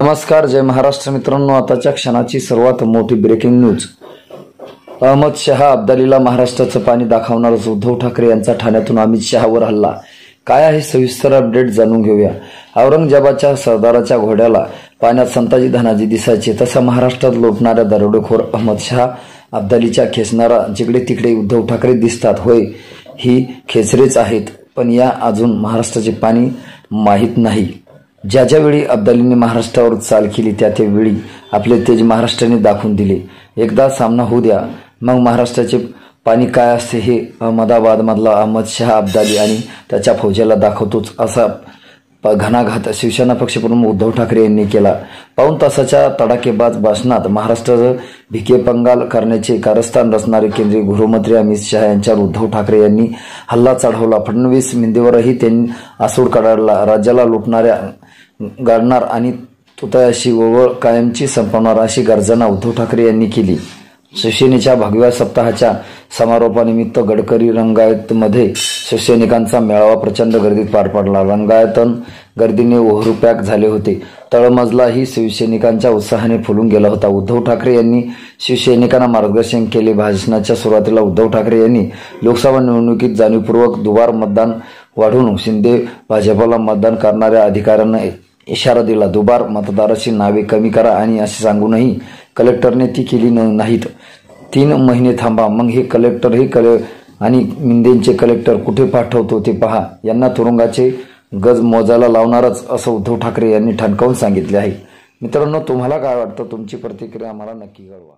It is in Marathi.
नमस्कार, जय महाराष्ट्र मित्रांनो. आताच्या क्षणाची सर्वात मोठी ब्रेकिंग न्यूज. अहमद शहा अब्दालीला महाराष्ट्राचं पाणी दाखवणारच. उद्धव ठाकरे यांचा ठाण्यातून अमित शहावर हल्ला. काय आहे सविस्तर अपडेट जाणून घेऊया. औरंगजेबाच्या सरदाराच्या घोड्याला पाण्यात संताजी धनाजी दिसायचे, तसा महाराष्ट्रात लोटणाऱ्या दरोडेखोर अहमद शहा अब्दालीच्या खेचणारा जिकडे तिकडे उद्धव ठाकरे दिसतात. होय, ही खेचरेच आहेत, पण या अजून महाराष्ट्राचे पाणी माहीत नाही. ज्या ज्यावेळी अब्दालीने महाराष्ट्रावर चाल केली त्या त्यावेळी आपले तेज महाराष्ट्राने दाखवून दिले. एकदा सामना होऊ द्या, मग महाराष्ट्राचे पाणी काय असते हे अहमदाबाद मधला अहमद शहा अब्दाली आणि त्याच्या फौजेला दाखवतोच, असा घणाघात शिवसेना पक्षप्रमुख उद्धव ठाकरे यांनी केला. पाऊण तासाच्या तडाखेबाज भाषणात महाराष्ट्राचं भिकेपंगाल करण्याचे कारस्थान रचणारे केंद्रीय गृहमंत्री अमित शहा यांच्यावर उद्धव ठाकरे यांनी हल्ला चढवला. फडणवीस मिंदेवरही त्यांनी आसूड काढला. राज्याला लुटणाऱ्या गाडणार आणि तुतायाशी ओवळ कायमची संपवणार अशी गर्जना उद्धव ठाकरे यांनी केली. शिवसेनेच्या भगव्या सप्ताहाच्या समारोपानिमित्त गडकरी रंगायतमध्ये शिवसैनिकांचा मेळावा प्रचंड गर्दीत पार पडला. रंगायतन गर्दीने ओव्हरपॅक झाले होते. तळमजलाही शिवसैनिकांच्या उत्साहाने फुलून गेला होता. उद्धव ठाकरे यांनी शिवसैनिकांना मार्गदर्शन केले. भाषणाच्या सुरुवातीला उद्धव ठाकरे यांनी लोकसभा निवडणुकीत जाणीवपूर्वक दुबार मतदान वाढवून शिंदे भाजपला मतदान करणाऱ्या अधिकाऱ्यांना इशारा दिला. दुबार मतदाराची नावे कमी करा आणि असे सांगूनही कलेक्टरने ती केली नाहीत. 3 महिने थांबा, मग हे कलेक्टर आणि मिंदेंचे कलेक्टर कुठे पाठवतो ते पहा. यांना तुरुंगाचे गज मोजायला लावणारच, असं उद्धव ठाकरे यांनी ठणकावून सांगितले आहे. मित्रांनो, तुम्हाला काय वाटतं? तुमची प्रतिक्रिया आम्हाला नक्की कळवा.